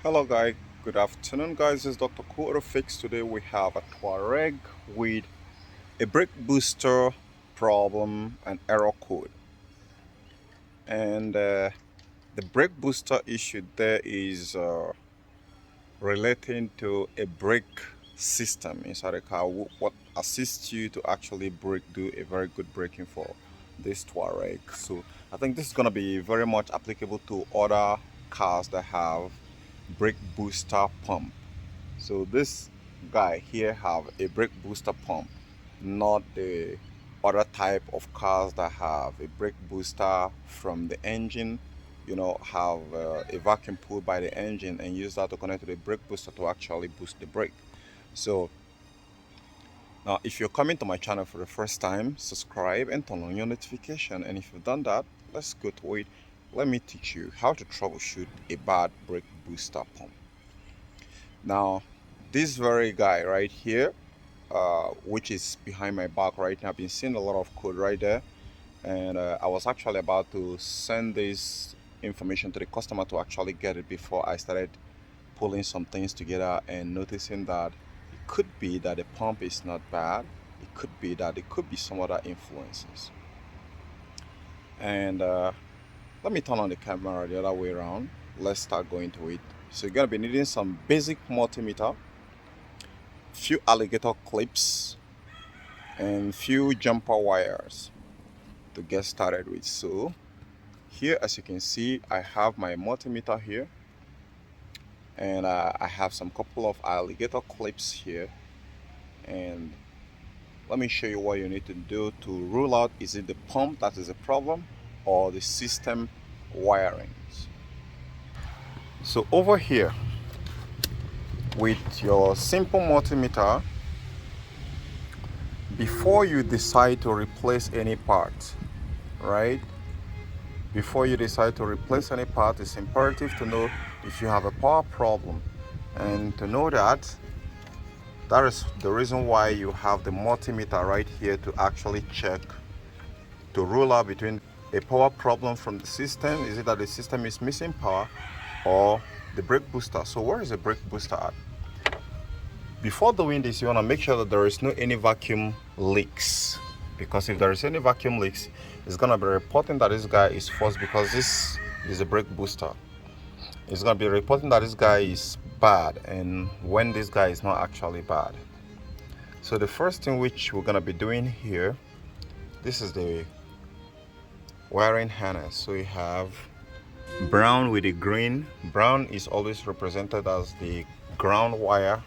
Hello guys, good afternoon guys, it's Dr. Fix. Today we have a Tuareg with a brake booster problem and error code. And the brake booster issue there is relating to a brake system inside the car, what assists you to actually do a very good braking for this Tuareg. So I think this is going to be very much applicable to other cars that have brake booster pump. So this guy here have a brake booster pump, not the other type of cars that have a brake booster from the engine, have a vacuum pulled by the engine and use that to connect to the brake booster to actually boost the brake. So now if you're coming to my channel for the first time, subscribe and turn on your notification. And if you've done that, let's go to it. Let me teach you how to troubleshoot a bad brake booster pump. Now, this very guy right here, which is behind my back right now, I've been seeing a lot of code right there, and I was actually about to send this information to the customer to actually get it before I started pulling some things together and noticing that it could be that the pump is not bad. It could be that it could be some other influences. And let me turn on the camera the other way around. Let's start going to it. So you're gonna be needing some basic multimeter, few alligator clips, and few jumper wires to get started with. So here, as you can see, I have my multimeter here, and I have some couple of alligator clips here. And let me show you what you need to do to rule out, is it the pump that is a problem or the system wirings. So over here with your simple multimeter, before you decide to replace any part, right? Before you decide to replace any part, it's imperative to know if you have a power problem. And to know that, that is the reason why you have the multimeter right here to actually check, to rule out between a power problem from the system. Is it that the system is missing power, or the brake booster? So where is the brake booster at? Before doing this, you want to make sure that there is no any vacuum leaks, because if there is any vacuum leaks, it's going to be reporting that this guy is false, because this is a brake booster. It's going to be reporting that this guy is bad, and when this guy is not actually bad. So the first thing which we're going to be doing here, this is the wiring harness. So we have brown with the green. Brown is always represented as the ground wire,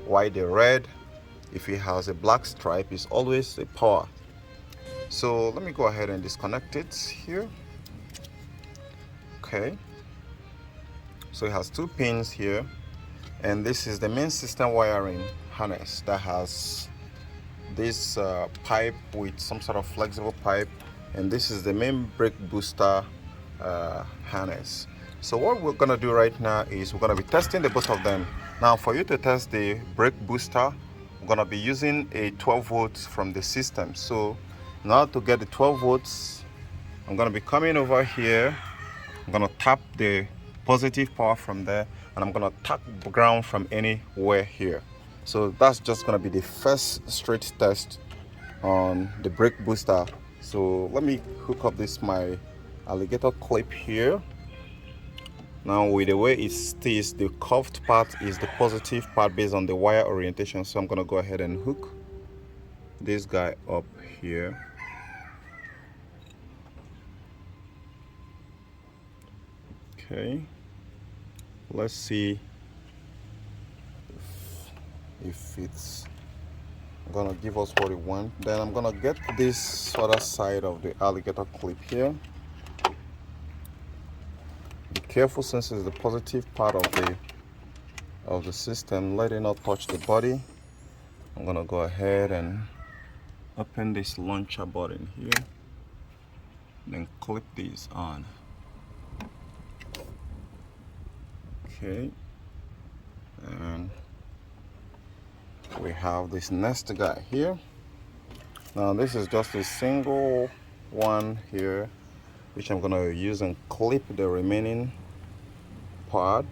while the red, if it has a black stripe, is always the power. So let me go ahead and disconnect it here. Okay, so it has two pins here, and this is the main system wiring harness that has this pipe with some sort of flexible pipe, and this is the main brake booster harness. So what we're gonna do right now is we're gonna be testing the both of them. Now, for you to test the brake booster, we're gonna be using a 12 volts from the system. So now to get the 12 volts, I'm gonna be coming over here. I'm gonna tap the positive power from there, and I'm gonna tap ground from anywhere here. So that's just gonna be the first straight test on the brake booster. So let me hook up my alligator clip here. Now, with the way it stays, the curved part is the positive part based on the wire orientation. So I'm gonna go ahead and hook this guy up here. Okay, let's see if it's gonna give us what we want. Then I'm gonna get this other side of the alligator clip here. Be careful, since it's the positive part of the system, let it not touch the body. I'm gonna go ahead and open this launcher button here, then clip these on. Okay, and we have this next guy here. Now this is just a single one here, which I'm gonna use and clip the remaining part.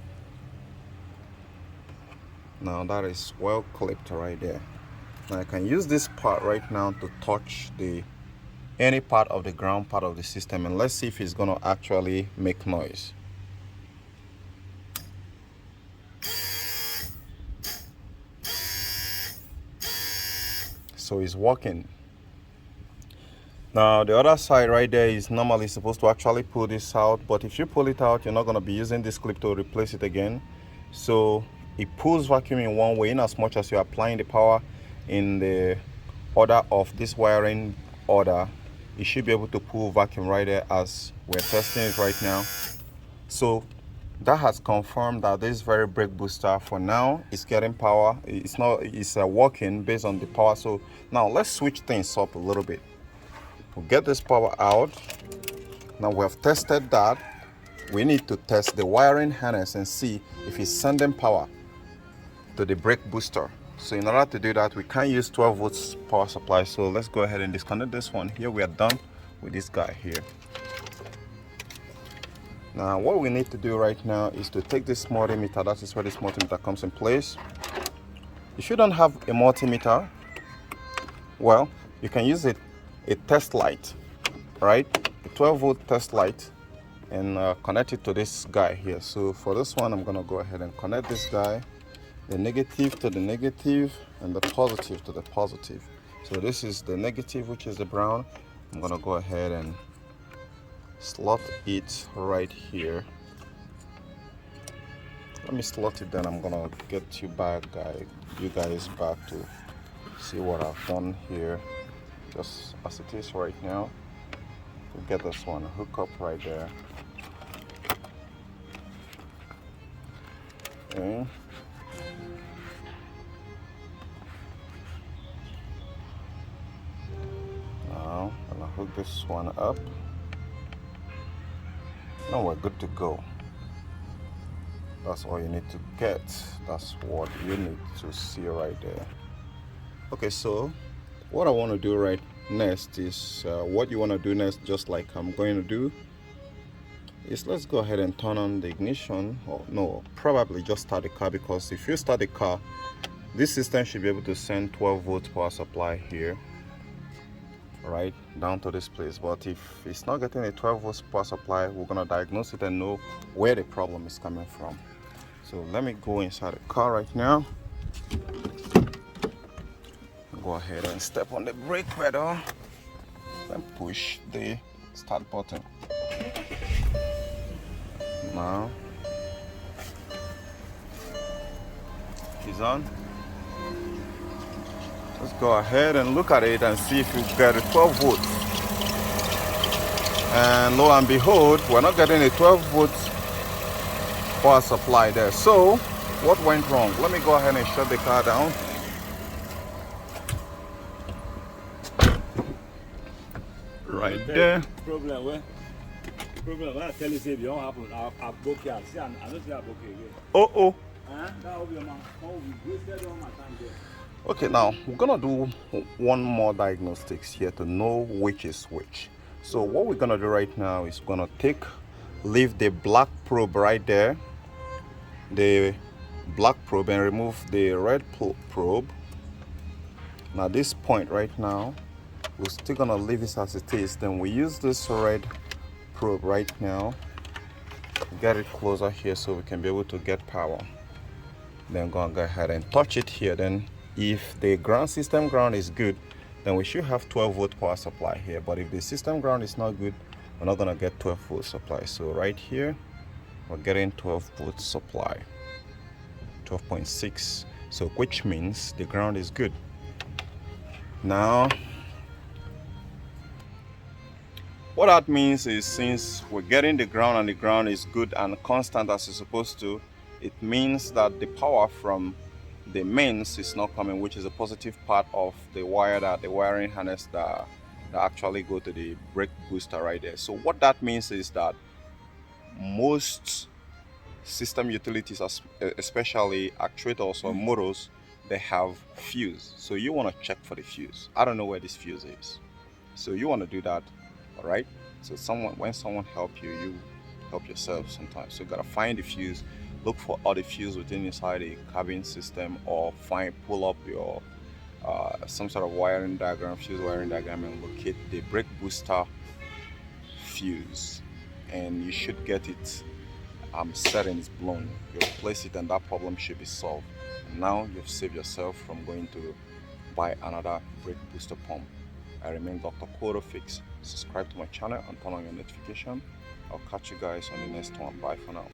Now that is well clipped right there. Now I can use this part right now to touch any part of the ground part of the system, and let's see if it's gonna actually make noise. So it's working. Now the other side right there is normally supposed to actually pull this out, but if you pull it out, you're not going to be using this clip to replace it again. So it pulls vacuum in one way, in as much as you're applying the power in the order of this wiring order. You should be able to pull vacuum right there as we're testing it right now. So that has confirmed that this very brake booster for now is getting power. It's working based on the power. So now let's switch things up a little bit. We'll get this power out. Now we have tested that. We need to test the wiring harness and see if it's sending power to the brake booster. So in order to do that, we can't use 12 volts power supply. So let's go ahead and disconnect this one. Here we are done with this guy here. Now what we need to do right now is to take this multimeter. That is where this multimeter comes in place. If you don't have a multimeter, well, you can use a test light, right? A 12 volt test light, and connect it to this guy here. So for this one, I'm gonna go ahead and connect this guy, the negative to the negative and the positive to the positive. So this is the negative, which is the brown. I'm gonna go ahead and slot it right here. Let me slot it, then I'm gonna get you guys back to see what I've done here. Just as it is right now. We'll get this one hook up right there. Okay. Now I'm gonna hook this one up. Now we're good to go. That's all you need to get. That's what you need to see right there. Okay, so what I want to do right next is what you want to do next, just like I'm going to do, is let's go ahead and turn on the ignition. Or no, probably just start the car, because if you start the car, this system should be able to send 12 volts power supply here, right down to this place. But if it's not getting a 12 volts power supply, we're going to diagnose it and know where the problem is coming from. So let me go inside the car right now. Go ahead and step on the brake pedal and push the start button. Now it's on. Let's go ahead and look at it and see if you get a 12 volts. And lo and behold, we're not getting a 12 volts power supply there. So what went wrong? Let me go ahead and shut the car down. Right there. Problem I tell you, say if you don't have a book here, see, I don't see a book here. Oh. That will be my wasted all my time there. Okay, now we're gonna do one more diagnostics here to know which is which. So what we're gonna do right now is gonna leave the black probe right there, the black probe, and remove the red probe. Now this point right now, we're still gonna leave it as it is. Then we use this red probe right now, get it closer here so we can be able to get power. Then go ahead and touch it here. Then if the system ground is good, then we should have 12 volt power supply here. But if the system ground is not good, we're not gonna get 12 volt supply. So right here, we're getting 12 volt supply, 12.6. So which means the ground is good. Now, what that means is, since we're getting the ground and the ground is good and constant as it's supposed to, it means that the power from the mains is not coming, which is a positive part of the wiring harness that actually go to the brake booster right there. So what that means is that most system utilities, especially actuators or motors, they have fuse. So you want to check for the fuse. I don't know where this fuse is, so you want to do that. All right, so when someone help you, you help yourself sometimes. So you gotta find the fuse look for all the fuse within inside the cabin system, or pull up your some sort of wiring diagram, fuse wiring diagram, and locate the brake booster fuse, and you should get it setting is blown. You replace it and that problem should be solved. And now you've saved yourself from going to buy another brake booster pump. I remain Dr. Kodo Fix. Subscribe to my channel and turn on your notification. I'll catch you guys on the next one. Bye for now.